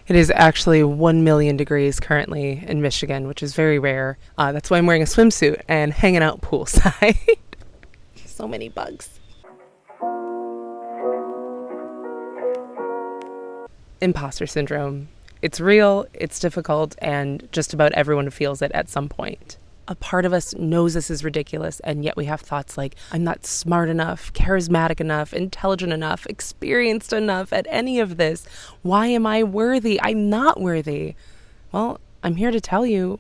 It is actually 1 million degrees currently in Michigan, which is very rare. That's why I'm wearing a swimsuit and hanging out poolside. So many bugs. Imposter syndrome. It's real, it's difficult, and just about everyone feels it at some point. A part of us knows this is ridiculous, and yet we have thoughts like, I'm not smart enough, charismatic enough, intelligent enough, experienced enough at any of this. Why am I worthy? I'm not worthy. Well, I'm here to tell you,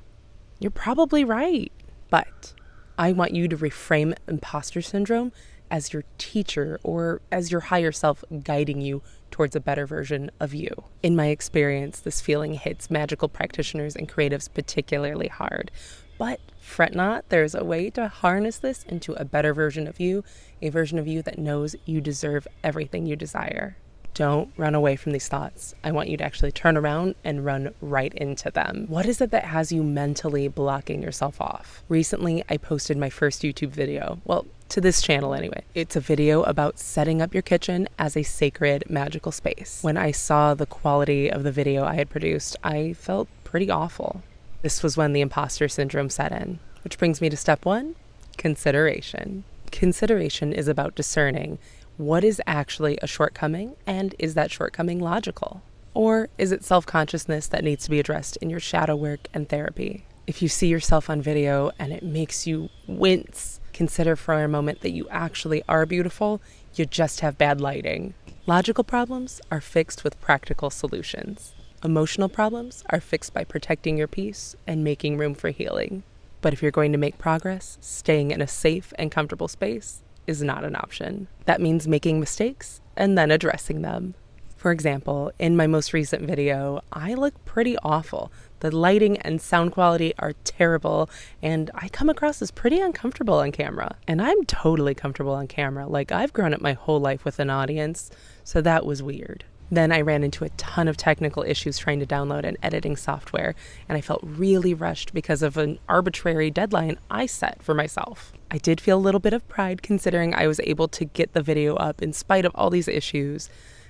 you're probably right. But I want you to reframe imposter syndrome as your teacher or as your higher self guiding you towards a better version of you. In my experience, this feeling hits magical practitioners and creatives particularly hard. But fret not, there's a way to harness this into a better version of you, a version of you that knows you deserve everything you desire. Don't run away from these thoughts. I want you to actually turn around and run right into them. What is it that has you mentally blocking yourself off? Recently, I posted my first YouTube video. Well, to this channel anyway. It's a video about setting up your kitchen as a sacred, magical space. When I saw the quality of the video I had produced, I felt pretty awful. This was when the imposter syndrome set in, which brings me to step 1, consideration. Consideration is about discerning what is actually a shortcoming, and is that shortcoming logical? Or is it self-consciousness that needs to be addressed in your shadow work and therapy? If you see yourself on video and it makes you wince, consider for a moment that you actually are beautiful, you just have bad lighting. Logical problems are fixed with practical solutions. Emotional problems are fixed by protecting your peace and making room for healing. But if you're going to make progress, staying in a safe and comfortable space is not an option. That means making mistakes and then addressing them. For example, in my most recent video, I look pretty awful. The lighting and sound quality are terrible, and I come across as pretty uncomfortable on camera. And I'm totally comfortable on camera. Like, I've grown up my whole life with an audience, so that was weird. Then I ran into a ton of technical issues trying to download an editing software, and I felt really rushed because of an arbitrary deadline I set for myself. I did feel a little bit of pride considering I was able to get the video up in spite of all these issues,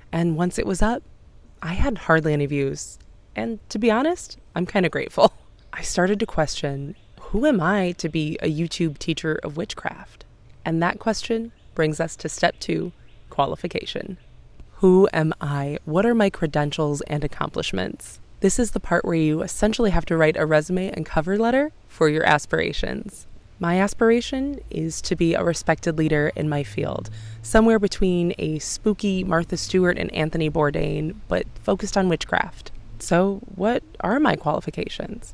and once it was up, I had hardly any views. And to be honest, I'm kind of grateful. I started to question, who am I to be a YouTube teacher of witchcraft? And that question brings us to step 2, qualification. Who am I? What are my credentials and accomplishments? This is the part where you essentially have to write a resume and cover letter for your aspirations. My aspiration is to be a respected leader in my field, somewhere between a spooky Martha Stewart and Anthony Bourdain, but focused on witchcraft. So what are my qualifications?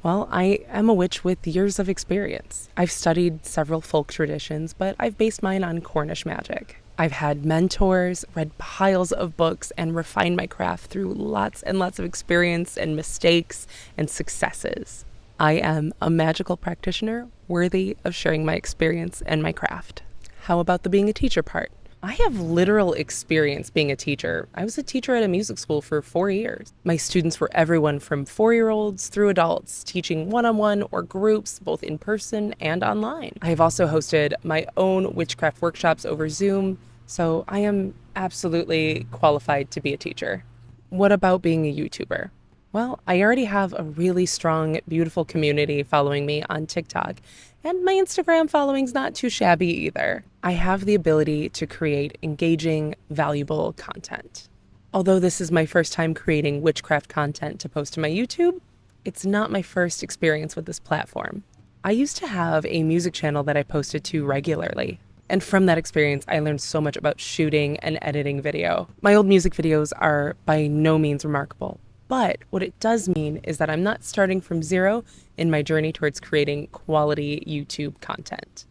Well, I am a witch with years of experience. I've studied several folk traditions, but I've based mine on Cornish magic. I've had mentors, read piles of books, and refined my craft through lots and lots of experience and mistakes and successes. I am a magical practitioner worthy of sharing my experience and my craft. How about the being a teacher part? I have literal experience being a teacher. I was a teacher at a music school for 4 years. My students were everyone from 4-year-olds through adults, teaching one-on-one or groups, both in person and online. I have also hosted my own witchcraft workshops over Zoom, so I am absolutely qualified to be a teacher. What about being a YouTuber? Well, I already have a really strong, beautiful community following me on TikTok, and my Instagram following's not too shabby either. I have the ability to create engaging, valuable content. Although this is my first time creating witchcraft content to post to my YouTube, it's not my first experience with this platform. I used to have a music channel that I posted to regularly. And from that experience, I learned so much about shooting and editing video. My old music videos are by no means remarkable. But what it does mean is that I'm not starting from zero in my journey towards creating quality YouTube content.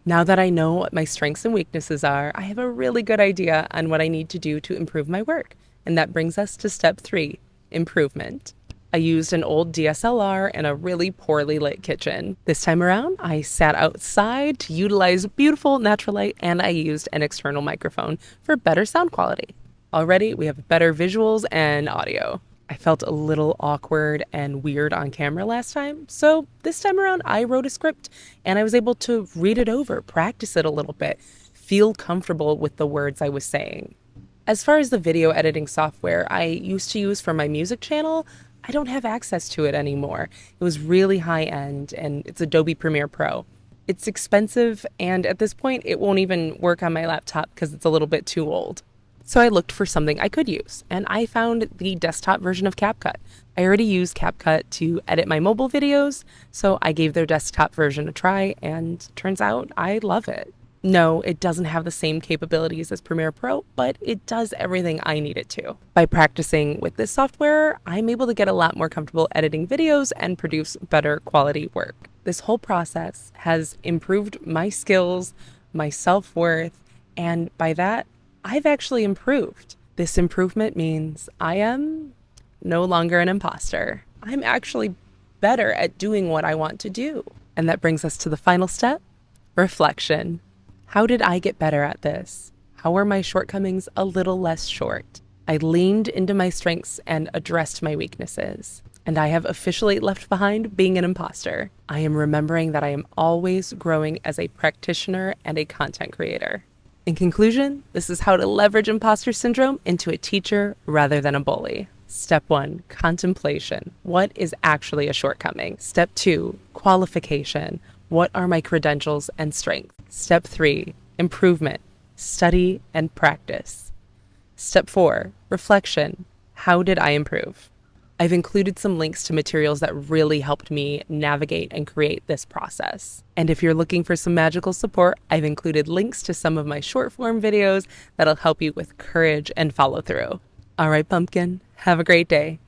Now that I know what my strengths and weaknesses are, I have a really good idea on what I need to do to improve my work. And that brings us to step 3, improvement. I used an old DSLR in a really poorly lit kitchen. This time around, I sat outside to utilize beautiful natural light, and I used an external microphone for better sound quality. Already, we have better visuals and audio. I felt a little awkward and weird on camera last time, so this time around I wrote a script and I was able to read it over, practice it a little bit, feel comfortable with the words I was saying. As far as the video editing software I used to use for my music channel, I don't have access to it anymore. It was really high end and it's Adobe Premiere Pro. It's expensive, and at this point, it won't even work on my laptop because it's a little bit too old. So I looked for something I could use, and I found the desktop version of CapCut. I already use CapCut to edit my mobile videos, so I gave their desktop version a try, and turns out I love it. No, it doesn't have the same capabilities as Premiere Pro, but it does everything I need it to. By practicing with this software, I'm able to get a lot more comfortable editing videos and produce better quality work. This whole process has improved my skills, my self-worth, and by that, I've actually improved. This improvement means I am no longer an imposter. I'm actually better at doing what I want to do. And that brings us to the final step, reflection. How did I get better at this? How were my shortcomings a little less short? I leaned into my strengths and addressed my weaknesses. And I have officially left behind being an imposter. I am remembering that I am always growing as a practitioner and a content creator. In conclusion, this is how to leverage imposter syndrome into a teacher rather than a bully. Step 1, contemplation. What is actually a shortcoming? Step 2, qualification. What are my credentials and strengths? Step 3, improvement. Study and practice. Step 4, reflection. How did I improve? I've included some links to materials that really helped me navigate and create this process. And if you're looking for some magical support, I've included links to some of my short form videos that'll help you with courage and follow through. All right, pumpkin, have a great day.